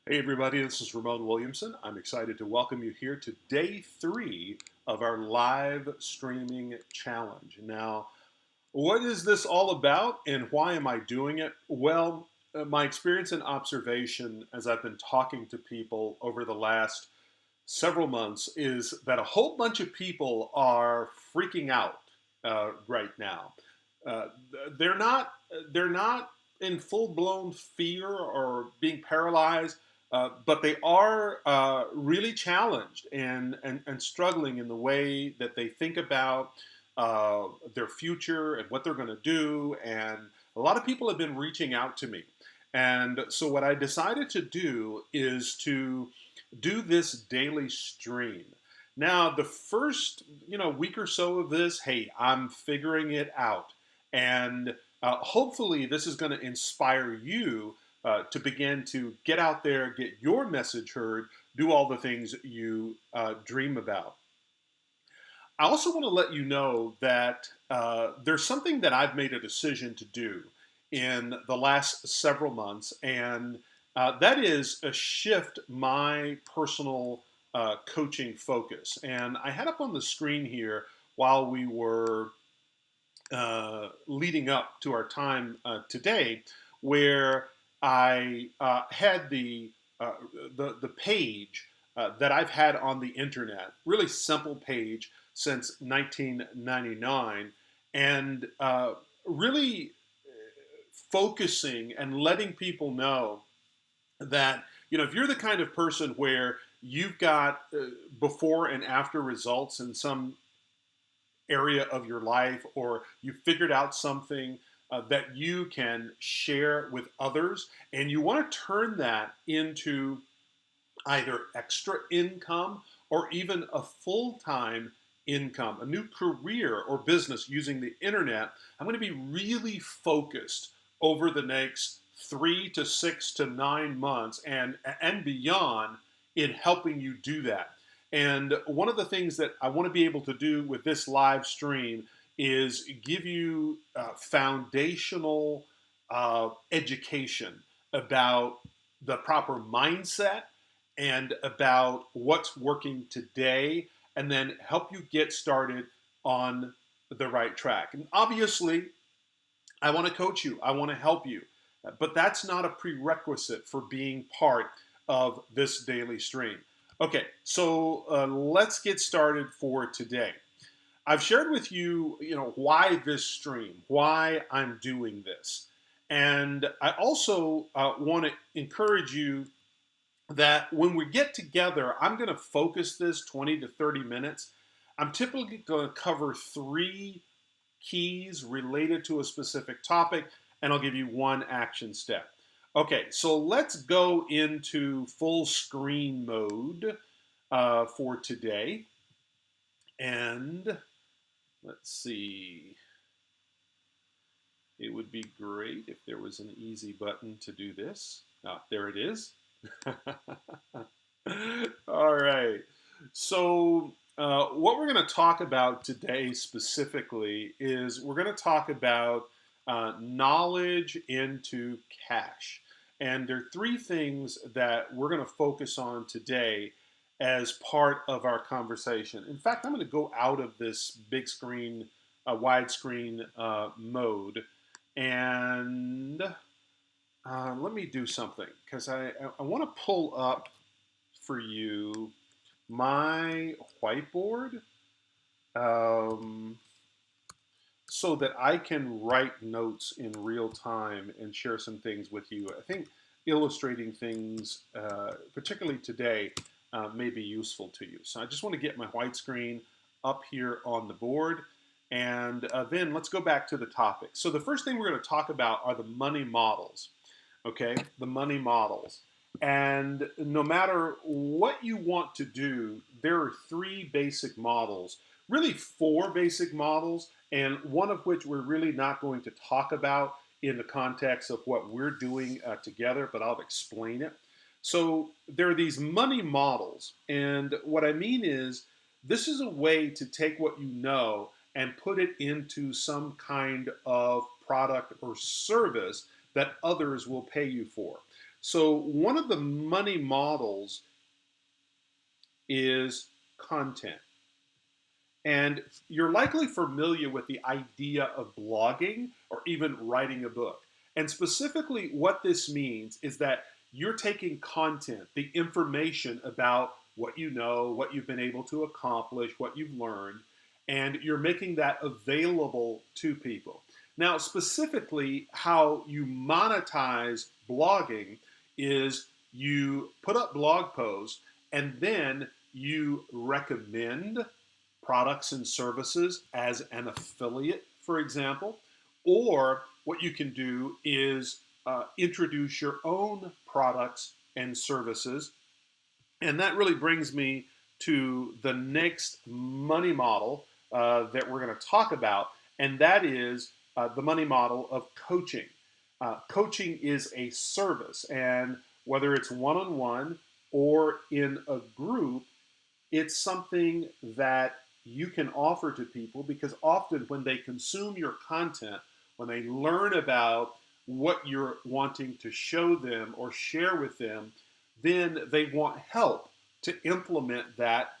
Hey everybody, this is Ramon Williamson. I'm excited to welcome you here to day 3 of our live streaming challenge. Now, what is this all about and why am I doing it? Well, my experience and observation as I've been talking to people over the last several months is that a whole bunch of people are freaking out right now. Uh, they're not they're not in full blown fear or being paralyzed, but they are really challenged and struggling in the way that they think about their future and what they're going to do. And a lot of people have been reaching out to me. And so, what I decided to do is to do this daily stream. Now, the first week or so of this, hey, I'm figuring it out, and hopefully, this is going to inspire you to begin to get out there, get your message heard, do all the things you dream about. I also want to let you know that there's something that I've made a decision to do in the last several months, and that is a shift my personal coaching focus. And I had up on the screen here while we were leading up to our time today, where I had uh, the page that I've had on the internet, really simple page since 1999, and really focusing and letting people know that if you're the kind of person where you've got before and after results in some area of your life, or you figured out something that you can share with others, and you want to turn that into either extra income or even a full-time income, a new career or business using the internet, I'm going to be really focused over the next 3 to 6 to 9 months and beyond in helping you do that. And one of the things that I want to be able to do with this live stream is give you foundational education about the proper mindset and about what's working today, and then help you get started on the right track. And obviously, I want to coach you, I want to help you, but that's not a prerequisite for being part of this daily stream. Okay, so let's get started for today. I've shared with you, why this stream, why I'm doing this. And I also want to encourage you that when we get together, I'm going to focus this 20 to 30 minutes. I'm typically going to cover 3 keys related to a specific topic, and I'll give you one action step. Okay, so let's go into full screen mode for today. And let's see. It would be great if there was an easy button to do this. Ah, there it is. All right. So, what we're going to talk about today specifically is we're going to talk about knowledge into cash. And there are 3 things that we're going to focus on today as part of our conversation. In fact, I'm going to go out of this big screen, widescreen mode, and let me do something because I want to pull up for you my whiteboard um, so that I can write notes in real time and share some things with you. I think illustrating things, particularly today, may be useful to you. So I just want to get my white screen up here on the board, and then let's go back to the topic. So the first thing we're going to talk about are the money models. Okay, the money models. And no matter what you want to do, there are 3 basic models, really 4 basic models, and one of which we're really not going to talk about in the context of what we're doing together, but I'll explain it. So there are these money models, and what I mean is this is a way to take what you know and put it into some kind of product or service that others will pay you for. So one of the money models is content. And you're likely familiar with the idea of blogging or even writing a book. And specifically, what this means is that you're taking content, the information about what you know, what you've been able to accomplish, what you've learned, and you're making that available to people. Now, specifically, how you monetize blogging is you put up blog posts and then you recommend products and services as an affiliate, for example. Or what you can do is introduce your own products and services. And that really brings me to the next money model that we're going to talk about, and that is the money model of coaching. Coaching is a service, and whether it's one on one or in a group, it's something that you can offer to people because often when they consume your content, when they learn about what you're wanting to show them or share with them, then they want help to implement that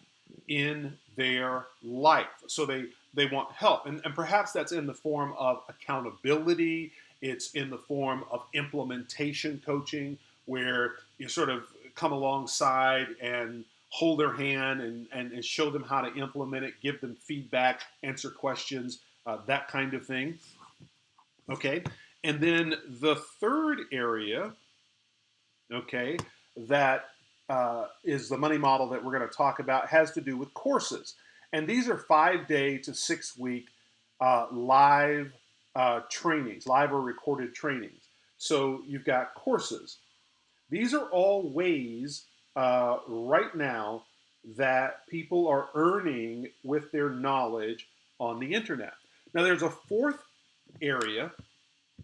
in their life. So they want help. And perhaps that's in the form of accountability, it's in the form of implementation coaching, where you sort of come alongside and hold their hand and show them how to implement it, give them feedback, answer questions, that kind of thing. Okay. And then the third area, okay, that is the money model that we're going to talk about, has to do with courses. And these are 5-day to 6-week live trainings, live or recorded trainings. So you've got courses. These are all ways right now that people are earning with their knowledge on the internet. Now, there's a fourth area,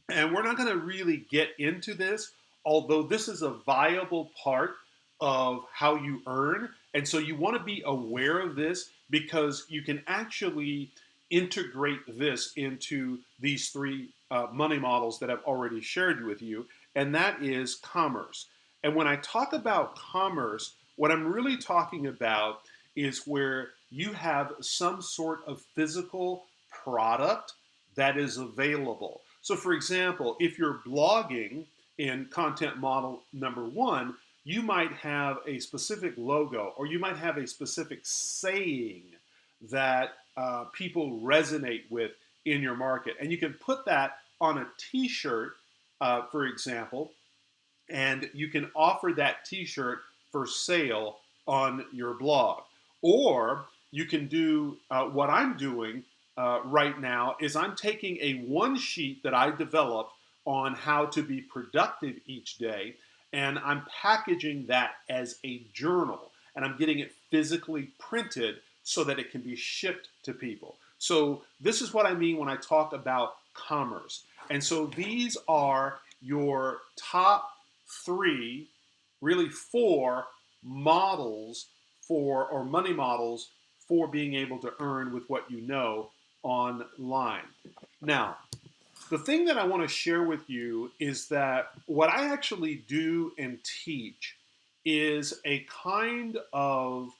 and we're not going to really get into this, although this is a viable part of how you earn. And so you want to be aware of this because you can actually integrate this into these three money models that I've already shared with you, and that is commerce. And when I talk about commerce, what I'm really talking about is where you have some sort of physical product that is available. So, for example, if you're blogging in content model number one, you might have a specific logo or you might have a specific saying that people resonate with in your market. And you can put that on a t-shirt, for example, and you can offer that t-shirt for sale on your blog. Or you can do what I'm doing right now is I'm taking a one sheet that I developed on how to be productive each day, and I'm packaging that as a journal, and I'm getting it physically printed so that it can be shipped to people. So this is what I mean when I talk about commerce. And so these are your top three, really four models for, or money models for being able to earn with what you know online. Now, the thing that I want to share with you is that what I actually do and teach is a kind of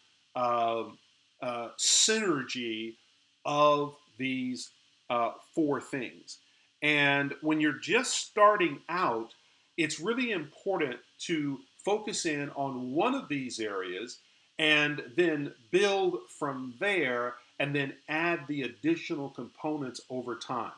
synergy of these four things. And when you're just starting out, it's really important to focus in on one of these areas and then build from there and then add the additional components over time.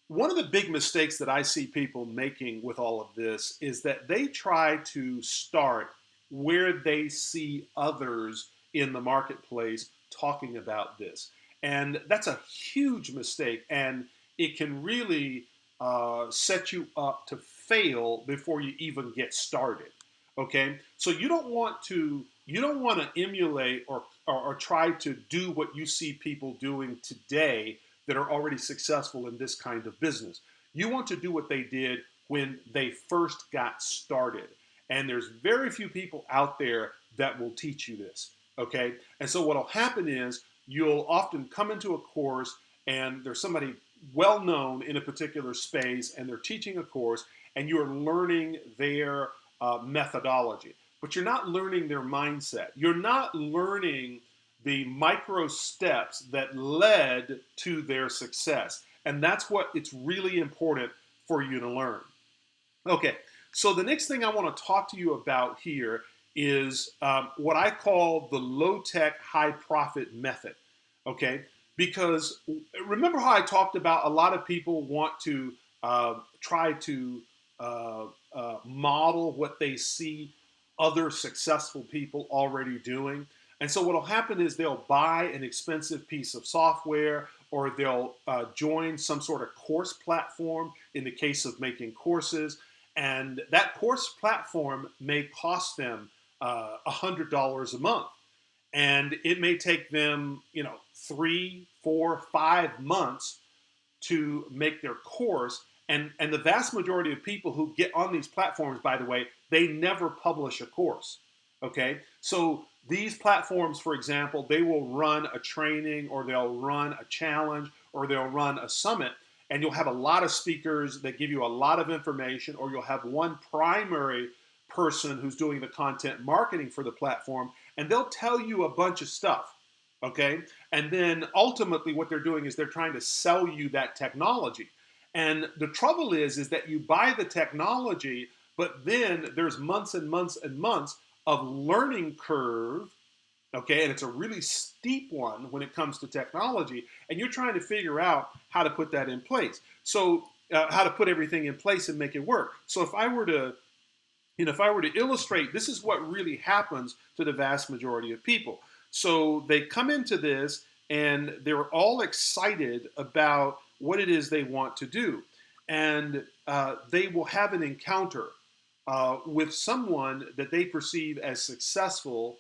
One of the big mistakes that I see people making with all of this is that they try to start where they see others in the marketplace talking about this. And that's a huge mistake, and it can really set you up to fail before you even get started. Okay, so you don't want to emulate or try to do what you see people doing today that are already successful in this kind of business. You want to do what they did when they first got started. And there's very few people out there that will teach you this. Okay, and so what will happen is you'll often come into a course and there's somebody well known in a particular space and they're teaching a course and you're learning their methodology, but you're not learning their mindset. You're not learning the micro steps that led to their success. And that's what it's really important for you to learn. Okay, so the next thing I want to talk to you about here is what I call the low-tech, high-profit method. Okay, because remember how I talked about a lot of people want to try to model what they see other successful people already doing. And so what will happen is they'll buy an expensive piece of software, or they'll join some sort of course platform in the case of making courses. And that course platform may cost them $100 a month. And it may take them, 3, 4, 5 months to make their course. And the vast majority of people who get on these platforms, by the way, they never publish a course. Okay? So these platforms, for example, they will run a training, or they'll run a challenge, or they'll run a summit, and you'll have a lot of speakers that give you a lot of information, or you'll have one primary person who's doing the content marketing for the platform, and they'll tell you a bunch of stuff. Okay? And then ultimately what they're doing is they're trying to sell you that technology. And the trouble is that you buy the technology, but then there's months and months and months of learning curve, okay, and it's a really steep one when it comes to technology, and you're trying to figure out how to put that in place. So how to put everything in place and make it work. So if I were to illustrate, this is what really happens to the vast majority of people. So they come into this and they're all excited about what it is they want to do. And they will have an encounter with someone that they perceive as successful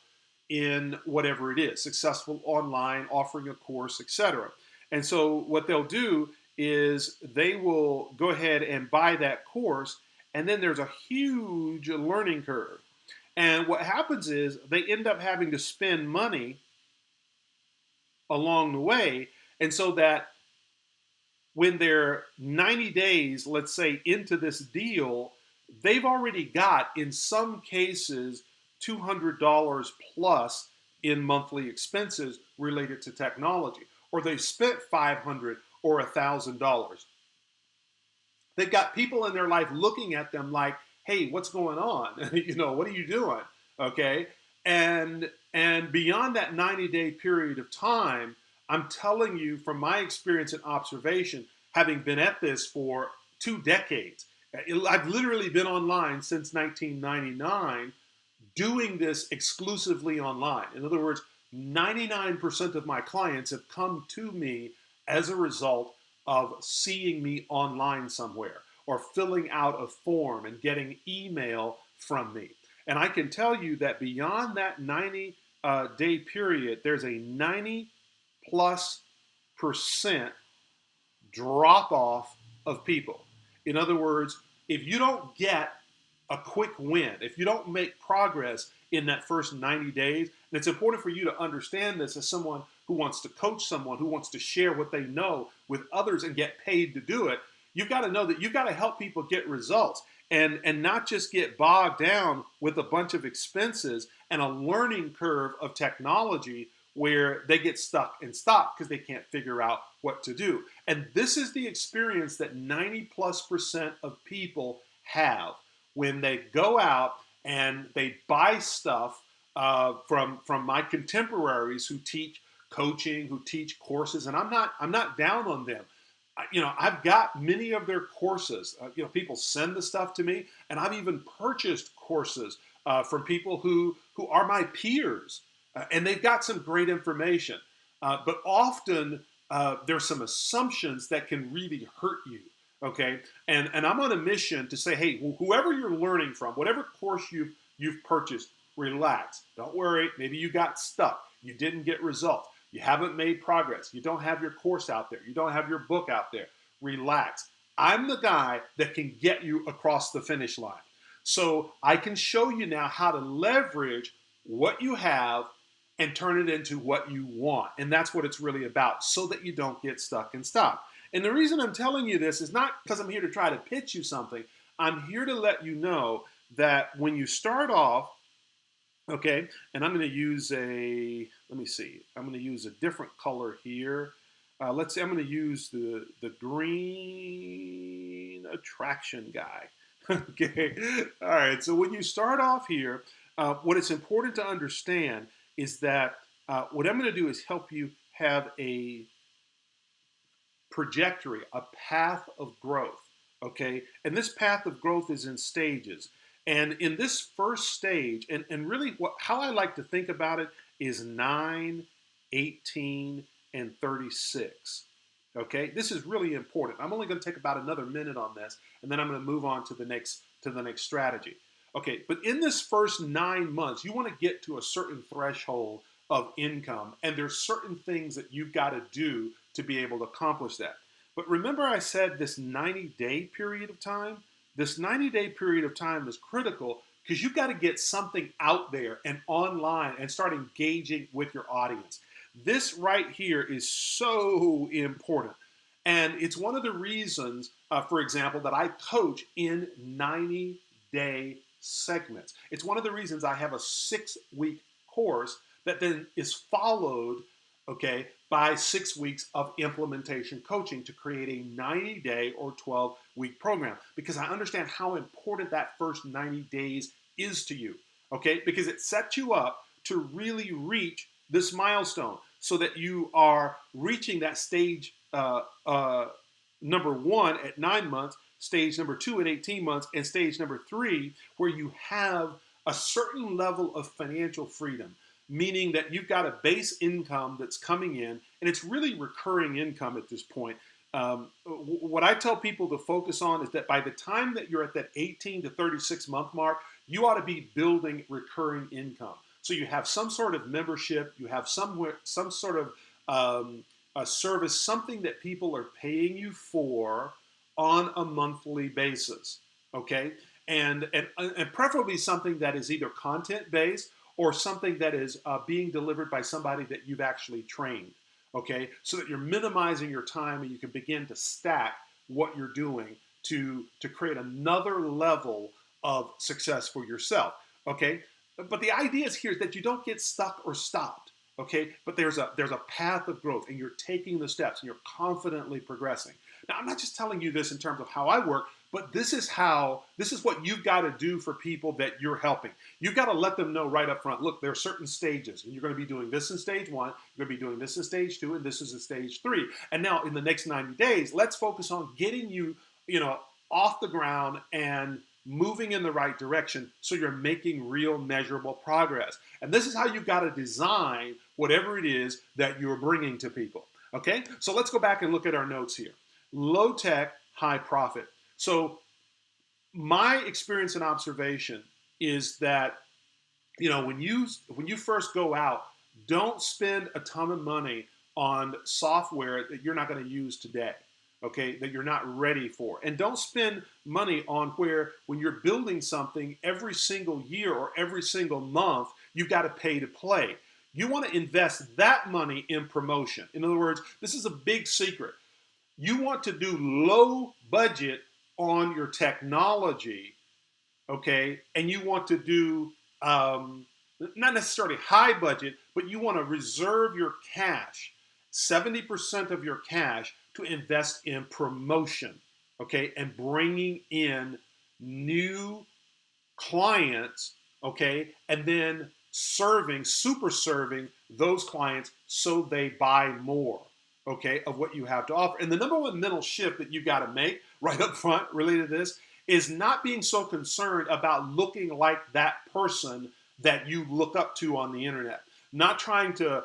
in whatever it is, successful online, offering a course, etc. And so what they'll do is they will go ahead and buy that course, and then there's a huge learning curve. And what happens is they end up having to spend money along the way, and so that when they're 90 days, let's say, into this deal, they've already got, in some cases, $200 plus in monthly expenses related to technology, or they've spent $500 or $1,000. They've got people in their life looking at them like, hey, what's going on? What are you doing? Okay? And beyond that 90-day period of time, I'm telling you from my experience and observation, having been at this for 2 decades, I've literally been online since 1999, doing this exclusively online. In other words, 99% of my clients have come to me as a result of seeing me online somewhere, or filling out a form and getting email from me. And I can tell you that beyond that 90-day period, there's a 90+% drop off of people. In other words, if you don't get a quick win, if you don't make progress in that first 90 days, and it's important for you to understand this as someone who wants to coach someone, who wants to share what they know with others and get paid to do it, you've got to know that you've got to help people get results, and not just get bogged down with a bunch of expenses and a learning curve of technology where they get stuck and stop because they can't figure out what to do. And this is the experience that 90+% of people have when they go out and they buy stuff from my contemporaries who teach coaching, who teach courses, and I'm not down on them. I've got many of their courses. People send the stuff to me, and I've even purchased courses from people who are my peers, and they've got some great information. But often there's some assumptions that can really hurt you. Okay, and I'm on a mission to say, hey, whoever you're learning from, whatever course you've purchased, relax. Don't worry. Maybe you got stuck. You didn't get results. You haven't made progress. You don't have your course out there. You don't have your book out there. Relax. I'm the guy that can get you across the finish line. So I can show you now how to leverage what you have and turn it into what you want. And that's what it's really about, so that you don't get stuck and stop. And the reason I'm telling you this is not because I'm here to try to pitch you something. I'm here to let you know that when you start off, okay, and I'm going to use let me see, I'm going to use a different color here. Let's say I'm going to use the green attraction guy. Okay, all right, so when you start off here, what it's important to understand is that what I'm going to do is help you have a trajectory, a path of growth, okay? And this path of growth is in stages. And in this first stage, and really how I like to think about it is 9, 18, and 36. Okay, this is really important. I'm only going to take about another minute on this, and then I'm going to move on to the next strategy. Okay, but in this first 9 months, you want to get to a certain threshold of income, and there's certain things that you've got to do to be able to accomplish that. But remember I said this 90-day period of time? This 90-day period of time is critical because you've got to get something out there and online and start engaging with your audience. This right here is so important. And it's one of the reasons, for example, that I coach in 90-day segments. It's one of the reasons I have a 6-week course that then is followed, okay, by 6 weeks of implementation coaching to create a 90-day or 12-week program, because I understand how important that first 90 days is to you, okay, because it sets you up to really reach this milestone so that you are reaching that stage number 1 at 9 months, stage number 2 at 18 months, and stage number 3 where you have a certain level of financial freedom, meaning that you've got a base income that's coming in, and it's really recurring income at this point. What I tell people to focus on is that by the time that you're at that 18 to 36 month mark, you ought to be building recurring income. So you have some sort of membership, you have some sort of a service, something that people are paying you for on a monthly basis, okay? And preferably something that is either content-based or something that is being delivered by somebody that you've actually trained, okay? So that you're minimizing your time and you can begin to stack what you're doing to create another level of success for yourself, okay? But the idea is here is that you don't get stuck or stopped, okay? But there's a path of growth, and you're taking the steps and you're confidently progressing. Now, I'm not just telling you this in terms of how I work, but this is what you've got to do for people that you're helping. You've got to let them know right up front, look, there are certain stages, and you're going to be doing this in stage 1, you're going to be doing this in stage 2, and this is in stage 3. And now in the next 90 days, let's focus on getting you, off the ground and moving in the right direction so you're making real measurable progress. And this is how you've got to design whatever it is that you're bringing to people. Okay, so let's go back and look at our notes here. Low tech, high profit. So my experience and observation is that, when you first go out, don't spend a ton of money on software that you're not going to use today, okay, that you're not ready for. And don't spend money on where when you're building something every single year or every single month, you've got to pay to play. You want to invest that money in promotion. In other words, this is a big secret. You want to do low budget on your technology, okay, and you want to do not necessarily high budget, but you want to reserve your cash, 70% of your cash, to invest in promotion, okay, and bringing in new clients, okay, and then super serving those clients so they buy more, okay, of what you have to offer. And the number one mental shift that you've got to make right up front related to this is not being so concerned about looking like that person that you look up to on the internet. Not trying to,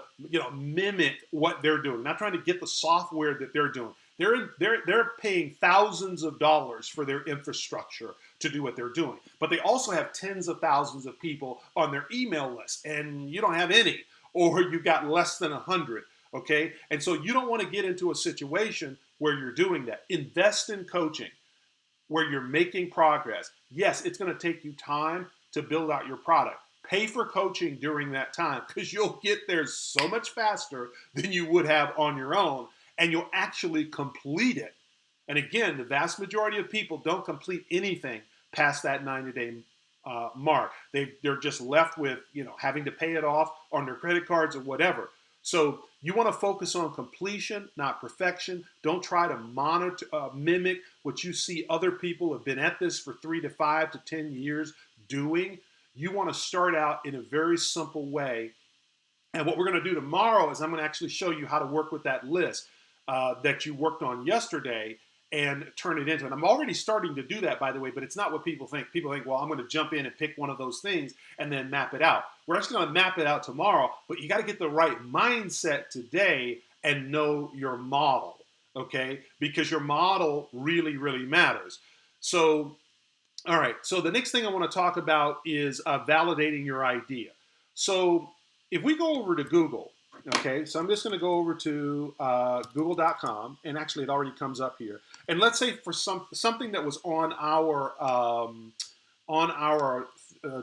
mimic what they're doing. Not trying to get the software that they're doing. They're paying thousands of dollars for their infrastructure to do what they're doing. But they also have tens of thousands of people on their email list, and you don't have any, or you've got less than 100. Okay, and so you don't want to get into a situation where you're doing that. Invest in coaching, where you're making progress. Yes, it's going to take you time to build out your product. Pay for coaching during that time because you'll get there so much faster than you would have on your own, and you'll actually complete it. And again, the vast majority of people don't complete anything past that 90-day mark. They're just left with, having to pay it off on their credit cards or whatever. So you want to focus on completion, not perfection. Don't try to monitor, mimic what you see other people have been at this for 3 to 5 to 10 years doing. You want to start out in a very simple way. And what we're going to do tomorrow is I'm going to actually show you how to work with that list that you worked on yesterday and turn it into. And I'm already starting to do that, by the way, but it's not what people think. People think, well, I'm going to jump in and pick one of those things and then map it out. We're actually going to map it out tomorrow, but you got to get the right mindset today and know your model, okay? Because your model really, really matters. So, all right, so the next thing I want to talk about is validating your idea. So if we go over to Google, okay, so I'm just going to go over to google.com, and actually it already comes up here. And let's say for something that was on our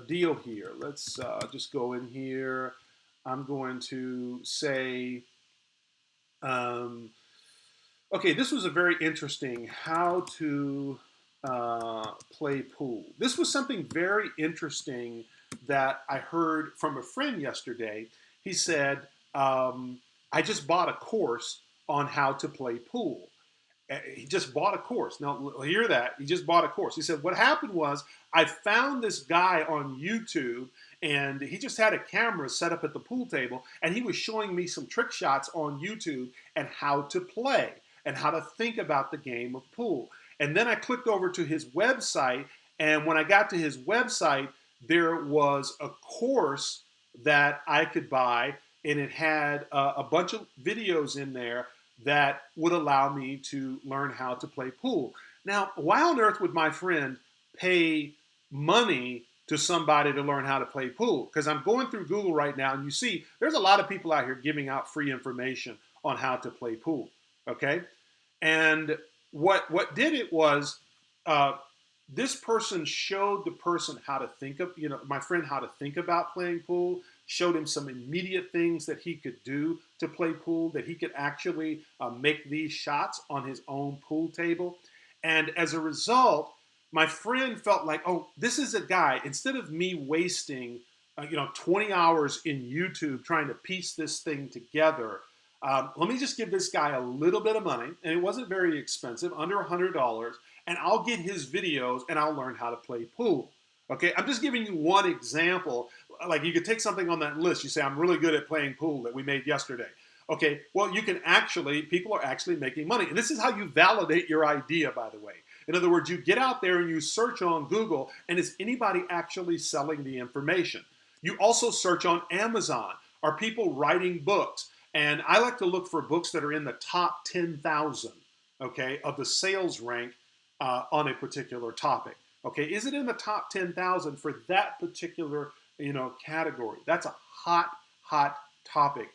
deal here, let's just go in here. I'm going to say, okay, this was a very interesting how to play pool. This was something very interesting that I heard from a friend yesterday. He said, I just bought a course on how to play pool. He just bought a course. Now, hear that. He just bought a course. He said, what happened was I found this guy on YouTube, and he just had a camera set up at the pool table, and he was showing me some trick shots on YouTube and how to play and how to think about the game of pool. And then I clicked over to his website, and when I got to his website, there was a course that I could buy, and it had a bunch of videos in there that would allow me to learn how to play pool. Now, why on earth would my friend pay money to somebody to learn how to play pool? Because I'm going through Google right now, and you see there's a lot of people out here giving out free information on how to play pool, okay? And what did it was this person showed the person how to think of, my friend, how to think about playing pool, showed him some immediate things that he could do to play pool, that he could actually make these shots on his own pool table. And as a result, my friend felt like, oh, this is a guy, instead of me wasting 20 hours in YouTube trying to piece this thing together, let me just give this guy a little bit of money, and it wasn't very expensive, under $100, and I'll get his videos and I'll learn how to play pool. Okay, I'm just giving you one example. Like, you could take something on that list. You say, I'm really good at playing pool that we made yesterday. Okay, well, people are actually making money. And this is how you validate your idea, by the way. In other words, you get out there and you search on Google, and is anybody actually selling the information? You also search on Amazon. Are people writing books? And I like to look for books that are in the top 10,000, okay, of the sales rank on a particular topic. Okay, is it in the top 10,000 for that particular, category? That's a hot topic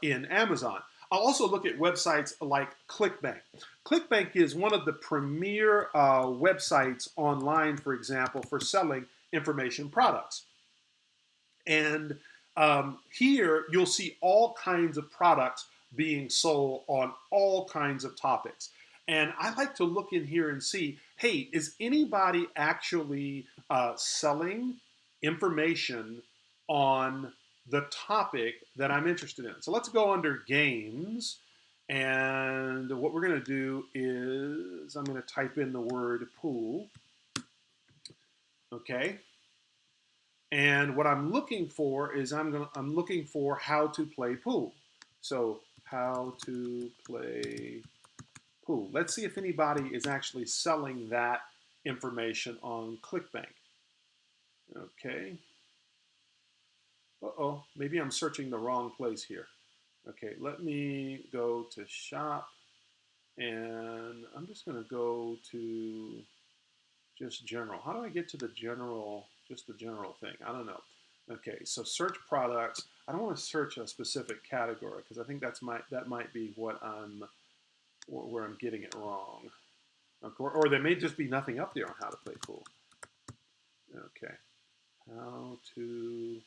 in Amazon. I'll also look at websites like Clickbank. Clickbank is one of the premier websites online, for example, for selling information products. And here you'll see all kinds of products being sold on all kinds of topics. And I like to look in here and see, hey, is anybody actually selling information on the topic that I'm interested in? So let's go under games. And what we're going to do is I'm going to type in the word pool. Okay. And what I'm looking for is I'm looking for how to play pool. So how to play pool. Let's see if anybody is actually selling that information on Clickbank. Okay. Uh-oh, maybe I'm searching the wrong place here. Okay, let me go to shop, and I'm just going to go to just general. How do I get to the general, just the general thing? I don't know. Okay, so search products. I don't want to search a specific category because I think that might be where I'm getting it wrong. Or there may just be nothing up there on how to play pool. Okay, how to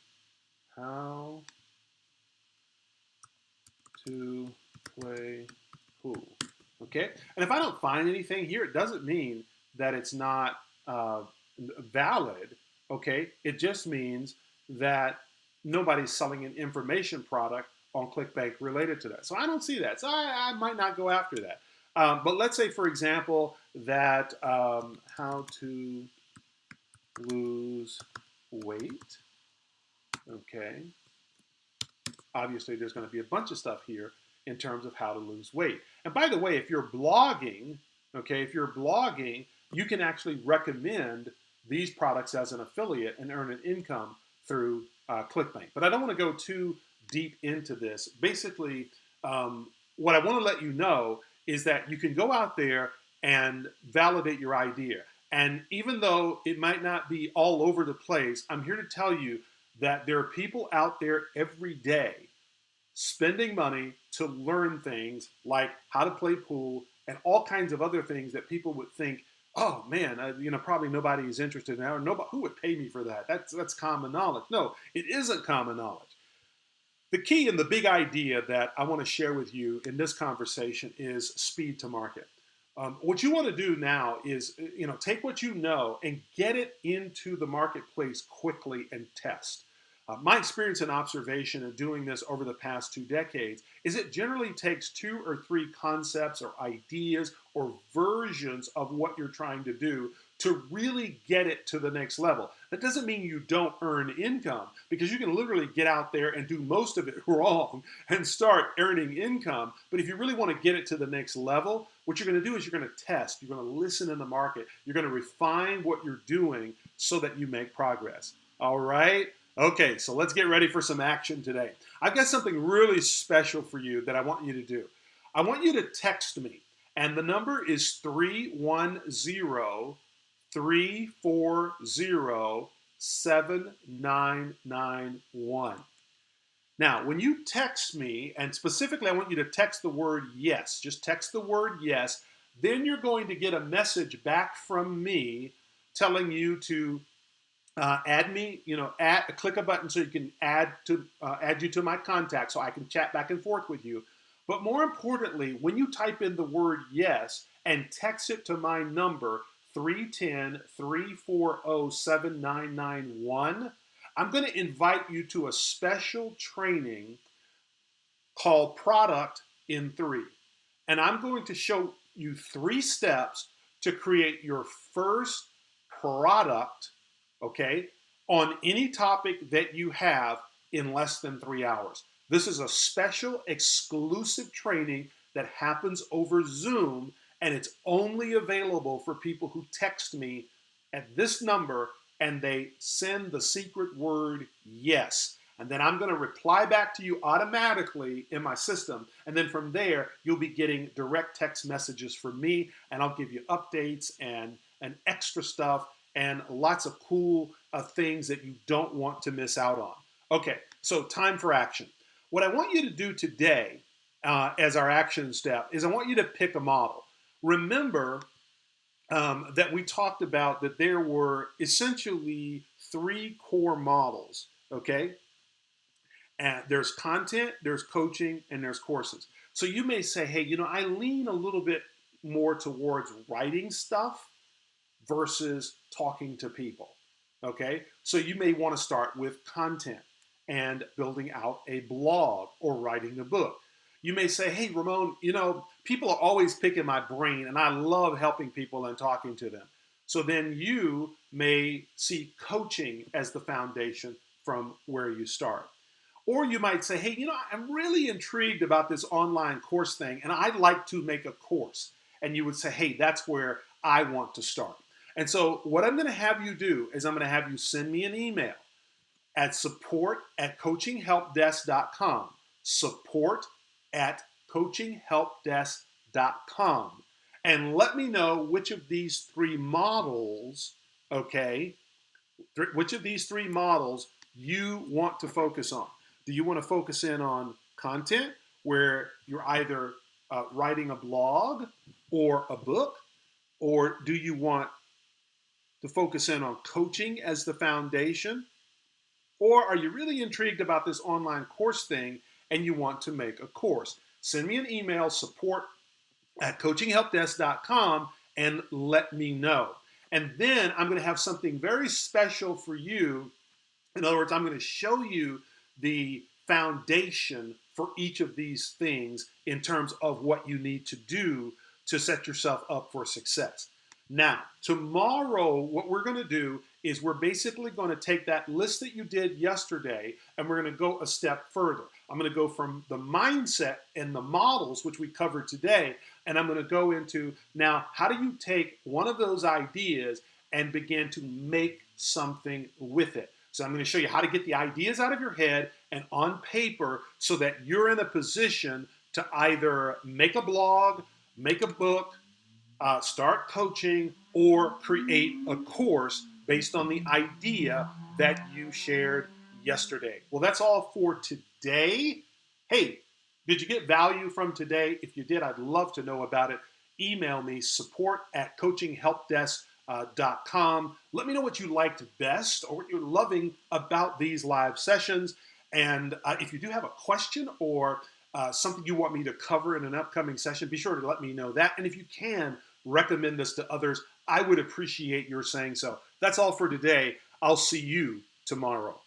play pool. Okay, and if I don't find anything here, it doesn't mean that it's not valid. Okay, it just means that nobody's selling an information product on Clickbank related to that. So I don't see that. So I might not go after that. But let's say, for example, that how to lose weight. Okay, obviously there's going to be a bunch of stuff here in terms of how to lose weight. And by the way, if you're blogging, okay, if you're blogging, you can actually recommend these products as an affiliate and earn an income through Clickbank. But I don't want to go too deep into this. Basically, what I want to let you know is that you can go out there and validate your idea. And even though it might not be all over the place, I'm here to tell you that there are people out there every day spending money to learn things like how to play pool and all kinds of other things that people would think, oh man, probably nobody is interested in that, or nobody, who would pay me for that? That's common knowledge. No, it isn't common knowledge. The key and the big idea that I want to share with you in this conversation is speed to market. What you want to do now is, take what you know and get it into the marketplace quickly and test. My experience and observation of doing this over the past 2 decades is it generally takes 2 or 3 concepts or ideas or versions of what you're trying to do to really get it to the next level. That doesn't mean you don't earn income, because you can literally get out there and do most of it wrong and start earning income. But if you really want to get it to the next level, what you're going to do is you're going to test, you're going to listen in the market, you're going to refine what you're doing so that you make progress. All right? Okay, so let's get ready for some action today. I've got something really special for you that I want you to do. I want you to text me, and the number is 310-340-7991. Now, when you text me, and specifically I want you to text the word yes, just text the word yes, then you're going to get a message back from me telling you to add me, click a button so you can add you to my contact so I can chat back and forth with you. But more importantly, when you type in the word yes and text it to my number, 310-340-7991, I'm going to invite you to a special training called Product in 3. And I'm going to show you 3 steps to create your first product, okay, on any topic that you have in less than 3 hours. This is a special exclusive training that happens over Zoom, and it's only available for people who text me at this number and they send the secret word yes. And then I'm going to reply back to you automatically in my system. And then from there, you'll be getting direct text messages from me, and I'll give you updates and extra stuff and lots of cool things that you don't want to miss out on. Okay, so time for action. What I want you to do today as our action step is I want you to pick a model. Remember that we talked about that there were essentially 3 core models, okay? And there's content, there's coaching, and there's courses. So you may say, hey, I lean a little bit more towards writing stuff versus talking to people, okay? So you may want to start with content and building out a blog or writing a book. You may say, hey, Ramon, people are always picking my brain, and I love helping people and talking to them. So then you may see coaching as the foundation from where you start. Or you might say, hey, I'm really intrigued about this online course thing, and I'd like to make a course. And you would say, hey, that's where I want to start. And so what I'm going to have you do is I'm going to have you send me an email at support@coachinghelpdesk.com. Support@coachinghelpdesk.com. And let me know which of these 3 models, okay, which of these 3 models you want to focus on. Do you want to focus in on content, where you're either writing a blog or a book? Or do you want to focus in on coaching as the foundation? Or are you really intrigued about this online course thing and you want to make a course? Send me an email, support@coachinghelpdesk.com, and let me know. And then I'm going to have something very special for you. In other words, I'm going to show you the foundation for each of these things in terms of what you need to do to set yourself up for success. Now, tomorrow, what we're going to do is we're basically going to take that list that you did yesterday and we're going to go a step further. I'm going to go from the mindset and the models, which we covered today, and I'm going to go into now, how do you take one of those ideas and begin to make something with it? So I'm going to show you how to get the ideas out of your head and on paper so that you're in a position to either make a blog, make a book, start coaching, or create a course based on the idea that you shared yesterday. Well, that's all for today. Hey, did you get value from today? If you did, I'd love to know about it. Email me, support@coachinghelpdesk.com. Let me know what you liked best or what you're loving about these live sessions. And if you do have a question or something you want me to cover in an upcoming session, be sure to let me know that. And if you can, recommend this to others. I would appreciate your saying so. That's all for today. I'll see you tomorrow.